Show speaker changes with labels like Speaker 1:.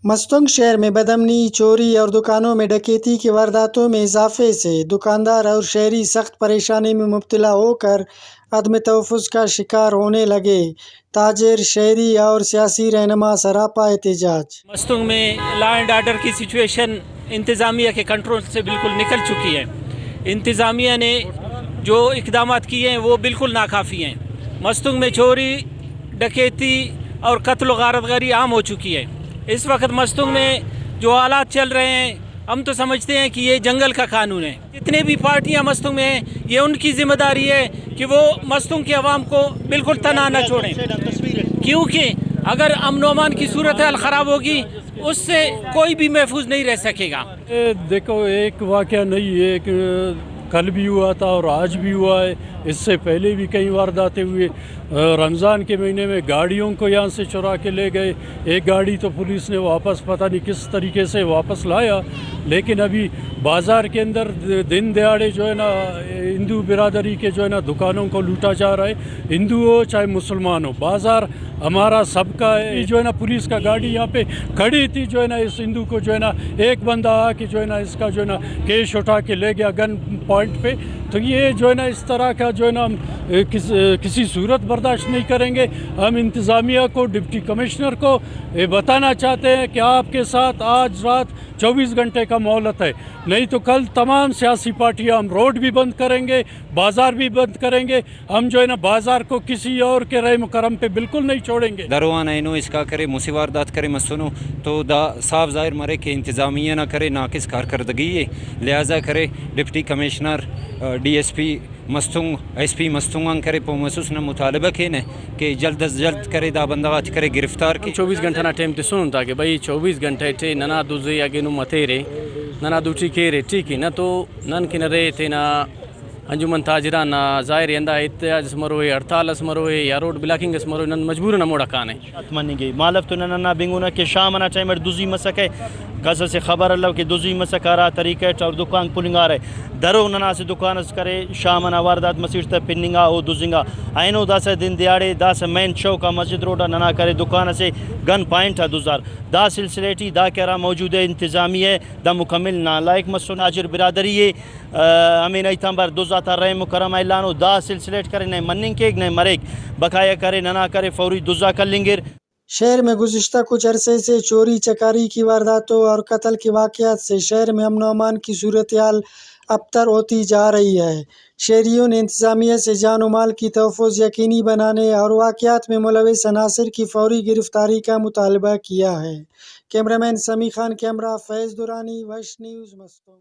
Speaker 1: مستونگ شہر میں بدامنی، چوری اور دکانوں میں ڈکیتی کی وارداتوں میں اضافے سے دکاندار اور شہری سخت پریشانی میں مبتلا ہو کر عدم تحفظ کا شکار ہونے لگے۔ تاجر، شہری اور سیاسی رہنما سراپا احتجاج۔
Speaker 2: مستونگ میں لا اینڈ آرڈر کی سچویشن انتظامیہ کے کنٹرول سے بالکل نکل چکی ہے۔ انتظامیہ نے جو اقدامات کیے ہیں وہ بالکل ناکافی ہیں۔ مستونگ میں چوری، ڈکیتی اور قتل و غارت گری عام ہو چکی ہے۔ اس وقت مستونگ میں جو حالات چل رہے ہیں ہم تو سمجھتے ہیں کہ یہ جنگل کا قانون ہے۔ جتنے بھی پارٹیاں مستونگ میں ہیں یہ ان کی ذمہ داری ہے کہ وہ مستونگ کے عوام کو بالکل تنہا نہ چھوڑیں، کیونکہ اگر امن و امان کی صورتحال خراب ہوگی اس سے کوئی بھی محفوظ نہیں رہ سکے گا۔
Speaker 3: دیکھو، ایک واقعہ نہیں ہے، ایک کل بھی ہوا تھا اور آج بھی ہوا ہے، اس سے پہلے بھی کئی وارداتیں ہوئے۔ رمضان کے مہینے میں گاڑیوں کو یہاں سے چرا کے لے گئے، ایک گاڑی تو پولیس نے واپس پتہ نہیں کس طریقے سے واپس لایا، لیکن ابھی بازار کے اندر دن دہاڑے جو ہے نا ہندو برادری کے جو ہے نا دکانوں کو لوٹا جا رہا ہے، ہندو ہو چاہے مسلمان ہو، بازار ہمارا سب کا ہے۔ جو ہے نا پولیس کا گاڑی یہاں پہ کھڑی تھی، جو ہے نا اس ہندو کو جو ہے نا ایک بندہ آ کے جو ہے نا اس کا جو ہے نا کیش اٹھا کے لے گیا گن پوائنٹ پہ۔ تو یہ جو ہے نا اس طرح کا جو ہے نا ہم کسی صورت برداشت نہیں کریں گے۔ ہم انتظامیہ کو، ڈپٹی کمشنر کو بتانا چاہتے ہیں کہ آپ کے ساتھ آج رات 24 گھنٹے کا مہلت ہے، نہیں تو کل تمام سیاسی پارٹیاں ہم روڈ بھی بند کریں گے، بازار بھی بند کریں گے۔ ہم جو ہے نا بازار کو کسی اور کے رحم کرم پہ بالکل نہیں چھوڑیں گے۔
Speaker 4: دروان اینو اس کا کرے موسی واردات کرے مسنو تو دا صاف ظاہر مرے کہ انتظامیہ نہ کرے ناقص کارکردگی ہے، لہٰذا کرے deputy commissioner, D S P Mastung, S P Mastung کرے پو محسوس نہ مطالبہ کینے کہ جلد از جلد کرے دا بندغات کرے گرفتار کی
Speaker 5: 24 گھنٹہ نہ ٹائم تے سنوں تھا کہ بھائی 24 گھنٹے تھے ننا دوزے یا گنو متیرے ننا دوٹی کیرے ٹھیک ہے نہ تو نن کی نہ رہے تھے نہ انجمن تاجران نہ ظاہر اندا احتجاج اسمروے ہڑتال اسمروے یا روڈ بلاکنگ اسمروے نن مجبور نہ موڑا کانے
Speaker 6: اتمنی گئی مالف تو نہ بنگونا کہ شام نہ ٹائم دوزی مسکے کسا سے خبر اللہ کہ دوزی مسکارا طریقہ اور دکان پولنگ آ رہے درو ننا سے دکان اس کرے شام نہ واردات مسجد تے پننگا او دوزنگا اینو دا سے دن دیاڑے دا سے مین چوکا مسجد روڈا ننا کرے دکان سے گن پوائنٹ ہے دوزار دا سلسلیٹی دا کہرا موجود ہے انتظامی ہے دا مکمل نالائق مسون آجر برادری ہے ہمیں نہیں تھا بر دوزاتا رہے مکرم اعلانو دا سلسلیٹ کرے نہیں مننگ کے نہیں مریک بقایا کرے ننا کرے فوری دوزا کر لنگر۔
Speaker 1: شہر میں گزشتہ کچھ عرصے سے چوری چکاری کی وارداتوں اور قتل کے واقعات سے شہر میں امن و امان کی صورتحال ابتر ہوتی جا رہی ہے۔ شہریوں نے انتظامیہ سے جان و مال کی تحفظ یقینی بنانے اور واقعات میں ملوث عناصر کی فوری گرفتاری کا مطالبہ کیا ہے۔ کیمرہ مین سمیع خان، کیمرہ فیض دورانی، ویش نیوز، مستونگ۔